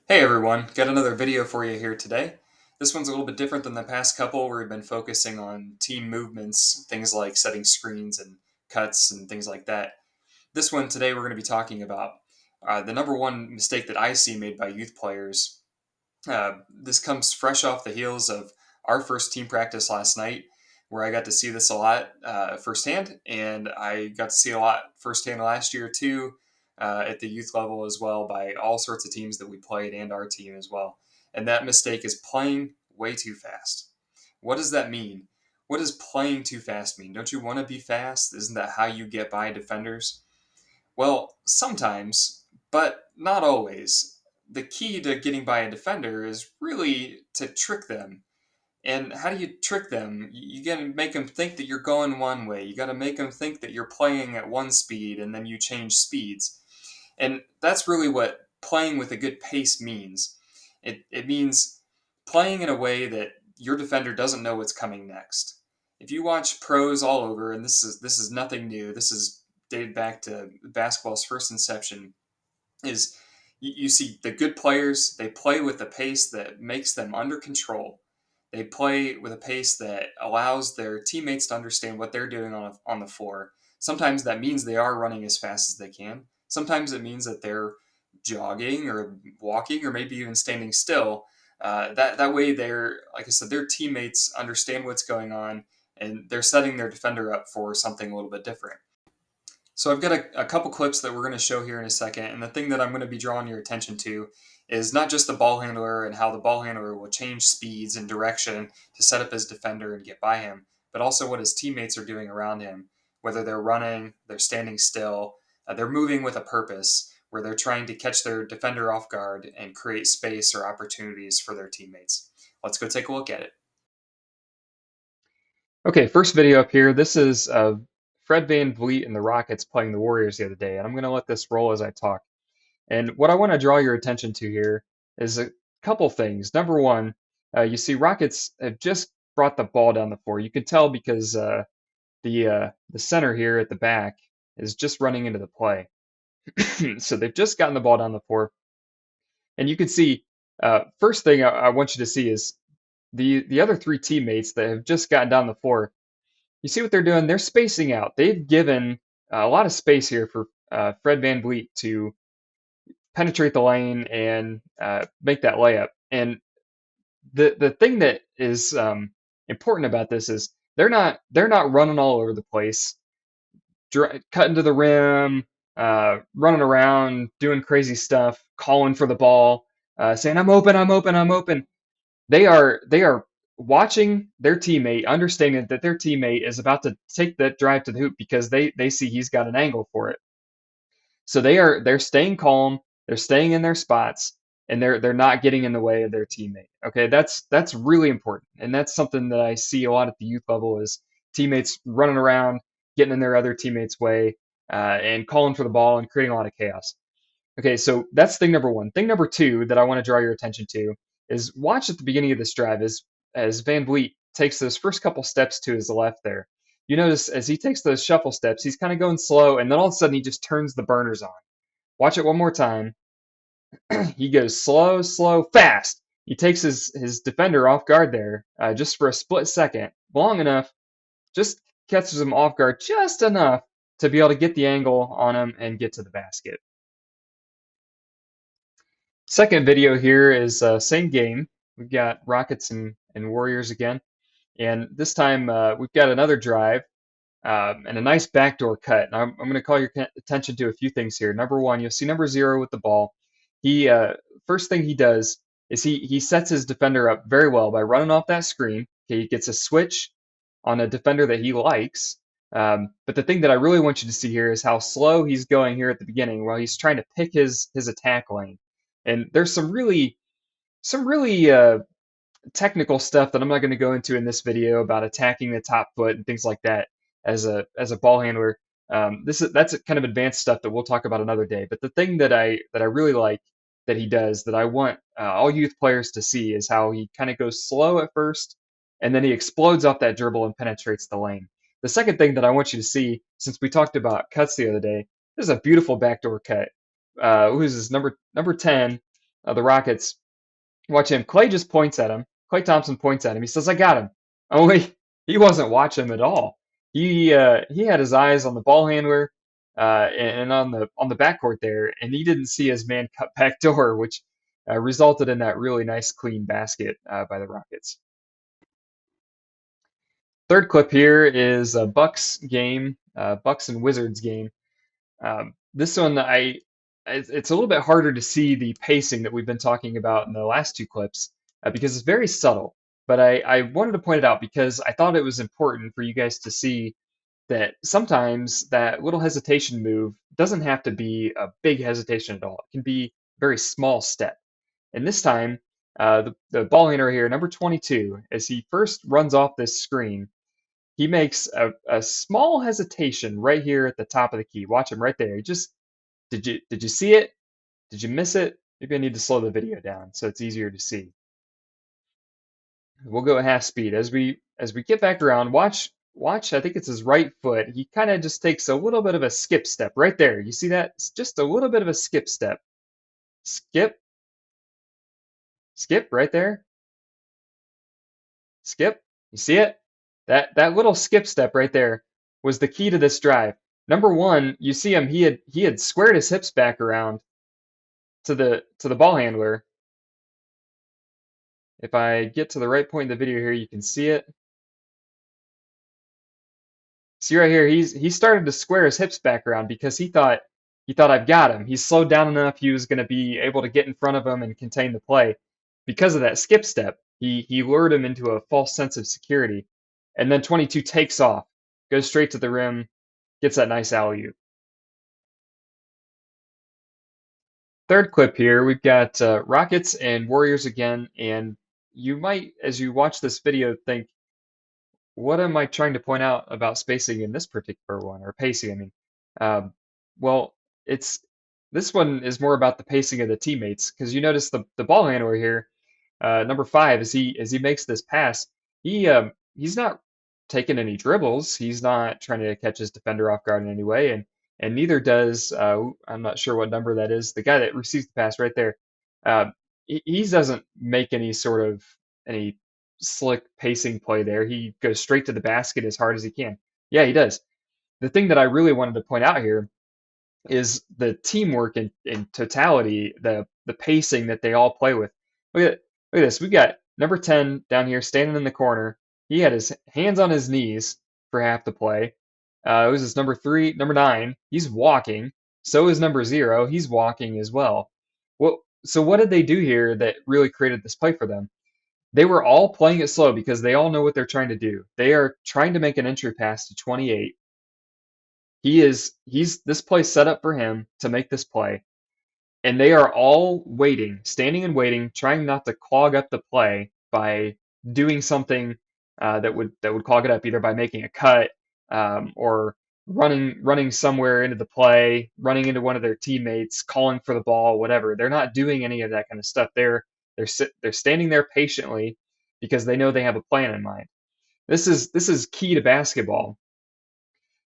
Hey everyone, got another video for you here today. This one's a little bit different than the past couple where we've been focusing on team movements, things like setting screens and cuts and things like that. This one today we're going to be talking about the number one mistake that I see made by youth players. This comes fresh off the heels of our first team practice last night, where I got to see this a lot firsthand, and I got to see a lot firsthand last year too, at the youth level as well, by all sorts of teams that we played and our team as well. And that mistake is playing way too fast. What does that mean? What does playing too fast mean? Don't you want to be fast? Isn't that how you get by defenders? Well, sometimes, but not always. The key to getting by a defender is really to trick them. And how do you trick them? You got to make them think that you're going one way. You got to make them think that you're playing at one speed and then you change speeds. And that's really what playing with a good pace means. It means playing in a way that your defender doesn't know what's coming next. If you watch pros all over, and this is nothing new. This is dated back to basketball's first inception. Is you see the good players, they play with a pace that makes them under control. They play with a pace that allows their teammates to understand what they're doing on the floor. Sometimes that means they are running as fast as they can. Sometimes it means that they're jogging or walking or maybe even standing still. That way, they're like I said, their teammates understand what's going on and they're setting their defender up for something a little bit different. So I've got a couple clips that we're going to show here in a second, and the thing that I'm going to be drawing your attention to is not just the ball handler and how the ball handler will change speeds and direction to set up his defender and get by him, but also what his teammates are doing around him, whether they're running, they're standing still, they're moving with a purpose, where they're trying to catch their defender off guard and create space or opportunities for their teammates. Let's go take a look at it. Okay, first video up here. This is Fred VanVleet and the Rockets playing the Warriors the other day, and I'm going to let this roll as I talk. And what I want to draw your attention to here is a couple things. Number one, you see Rockets have just brought the ball down the floor. You can tell because the center here at the back is just running into the play. So they've just gotten the ball down the floor, and you can see first thing I want you to see is the other three teammates that have just gotten down the floor. You see what they're doing? They're spacing out. They've given a lot of space here for Fred VanVleet to penetrate the lane and make that layup. And the thing that is important about this is they're not running all over the place, cutting to the rim, running around, doing crazy stuff, calling for the ball, saying I'm open, I'm open, I'm open. They are watching their teammate, understanding that their teammate is about to take that drive to the hoop because they see he's got an angle for it. So they're staying calm, they're staying in their spots, and they're not getting in the way of their teammate. Okay, that's really important, and that's something that I see a lot at the youth level is teammates running around, getting in their other teammates' way, and calling for the ball and creating a lot of chaos. Okay, so that's thing number one. Thing number two that I want to draw your attention to is watch at the beginning of this drive as VanVleet takes those first couple steps to his left there. You notice as he takes those shuffle steps, he's kind of going slow, and then all of a sudden he just turns the burners on. Watch it one more time. He goes slow, slow, fast. He takes his defender off guard there just for a split second, long enough, just catches him off guard just enough to be able to get the angle on him and get to the basket. Second video here is same game. We've got Rockets and Warriors again. And this time we've got another drive and a nice backdoor cut. And I'm going to call your attention to a few things here. Number one, you'll see number 0 with the ball. He first thing he does is he sets his defender up very well by running off that screen. Okay, he gets a switch on a defender that he likes. But the thing that I really want you to see here is how slow he's going here at the beginning while he's trying to pick his attack lane. And there's some really technical stuff that I'm not going to go into in this video about attacking the top foot and things like that as a ball handler. That's kind of advanced stuff that we'll talk about another day. But the thing that I really like that he does that I want all youth players to see is how he kind of goes slow at first and then he explodes off that dribble and penetrates the lane. The second thing that I want you to see, since we talked about cuts the other day, this is a beautiful backdoor cut. Who's this number 10? the Rockets. Watch him. Clay just points at him. Clay Thompson points at him. He says, "I got him." Only he wasn't watching him at all. He had his eyes on the ball handler and on the backcourt there, and he didn't see his man cut back door, which resulted in that really nice clean basket by the Rockets. Third clip here is a Bucks game, Bucks and Wizards game. This one, it's a little bit harder to see the pacing that we've been talking about in the last two clips because it's very subtle. But I wanted to point it out because I thought it was important for you guys to see that sometimes that little hesitation move doesn't have to be a big hesitation at all. It can be a very small step. And this time, the ball handler here, number 22, as he first runs off this screen, he makes a small hesitation right here at the top of the key. Watch him right there. He just did you see it? Did you miss it? Maybe I need to slow the video down so it's easier to see. We'll go at half speed as we get back around. Watch. I think it's his right foot. He kind of just takes a little bit of a skip step right there. You see that? It's just a little bit of a skip step. Skip, skip right there. Skip. You see it? That little skip step right there was the key to this drive. Number one, you see him. He had squared his hips back around to the ball handler. If I get to the right point in the video here, you can see it. See right here, he started to square his hips back around because he thought I've got him. He's slowed down enough. He was going to be able to get in front of him and contain the play. Because of that skip step, he lured him into a false sense of security. And then 22 takes off, goes straight to the rim, gets that nice alley-oop. Third clip here, we've got Rockets and Warriors again, and you might, as you watch this video, think, what am I trying to point out about spacing in this particular one, or pacing? I mean, um, well, it's this one is more about the pacing of the teammates because you notice the ball handler here, number 5, as he makes this pass, he's not taking any dribbles. He's not trying to catch his defender off guard in any way, and neither does I'm not sure what number that is. The guy that receives the pass right there, he doesn't make any slick pacing play there. He goes straight to the basket as hard as he can. Yeah, he does. The thing that I really wanted to point out here is the teamwork in totality, the pacing that they all play with. Look at this. We got number 10 down here standing in the corner. He had his hands on his knees for half the play. It was his number 3, number 9. He's walking. So is number 0. He's walking as well. So what did they do here that really created this play for them? They were all playing it slow because they all know what they're trying to do. They are trying to make an entry pass to 28. He's this play set up for him to make this play, and they are all waiting, standing and waiting, trying not to clog up the play by doing something that would clog it up, either by making a cut or running somewhere into the play, running into one of their teammates, calling for the ball, whatever. They're not doing any of that kind of stuff. They're standing there patiently because they know they have a plan in mind. This is key to basketball.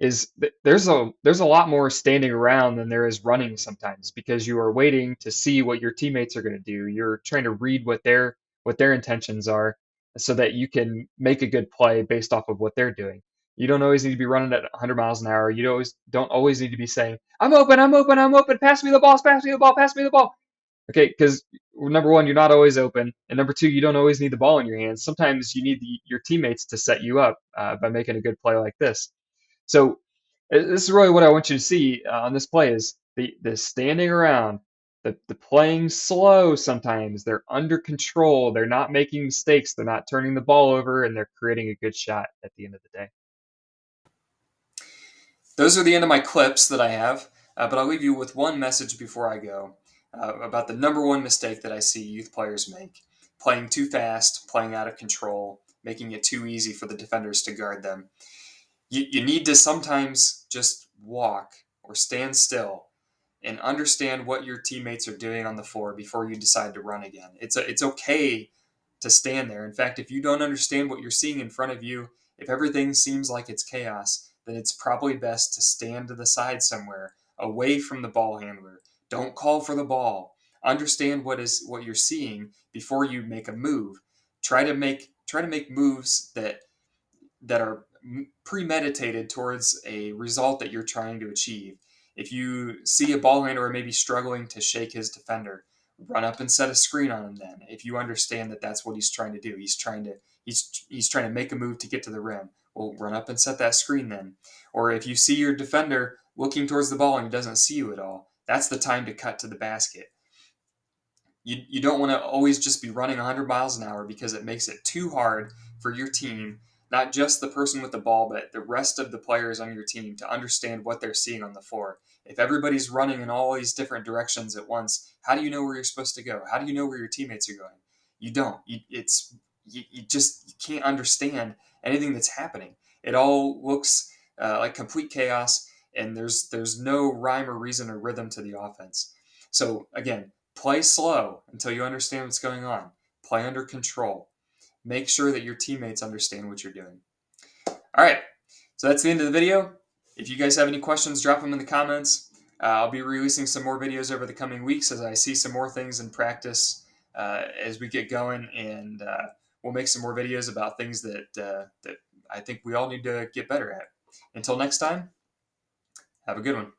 There's a lot more standing around than there is running sometimes because you are waiting to see what your teammates are going to do. You're trying to read what their intentions are so that you can make a good play based off of what they're doing. You don't always need to be running at 100 miles an hour. You don't always need to be saying, "I'm open, I'm open, I'm open. Pass me the ball, pass me the ball, pass me the ball." Okay, because number one, you're not always open, and number two, you don't always need the ball in your hands. Sometimes you need your teammates to set you up by making a good play like this. So this is really what I want you to see on this play is the standing around, the playing slow sometimes. They're under control. They're not making mistakes. They're not turning the ball over, and they're creating a good shot at the end of the day. Those are the end of my clips that I have, but I'll leave you with one message before I go about the number one mistake that I see youth players make: playing too fast, playing out of control, making it too easy for the defenders to guard them. You need to sometimes just walk or stand still and understand what your teammates are doing on the floor before you decide to run again. It's okay to stand there. In fact, if you don't understand what you're seeing in front of you, if everything seems like it's chaos, then it's probably best to stand to the side somewhere, away from the ball handler. Don't call for the ball. Understand what you're seeing before you make a move. Try to make moves that are premeditated towards a result that you're trying to achieve. If you see a ball handler maybe struggling to shake his defender, run up and set a screen on him. Then, if you understand that that's what he's trying to do, he's trying to make a move to get to the rim. Well, run up and set that screen then. Or if you see your defender looking towards the ball and he doesn't see you at all, that's the time to cut to the basket. You don't want to always just be running 100 miles an hour, because it makes it too hard for your team, not just the person with the ball, but the rest of the players on your team, to understand what they're seeing on the floor. If everybody's running in all these different directions at once, how do you know where you're supposed to go? How do you know where your teammates are going? You don't. You can't understand anything that's happening. It all looks like complete chaos, and there's no rhyme or reason or rhythm to the offense. So again, play slow until you understand what's going on. Play under control. Make sure that your teammates understand what you're doing. All right, so that's the end of the video. If you guys have any questions, drop them in the comments. I'll be releasing some more videos over the coming weeks as I see some more things in practice as we get going, and we'll make some more videos about things that I think we all need to get better at. Until next time, have a good one.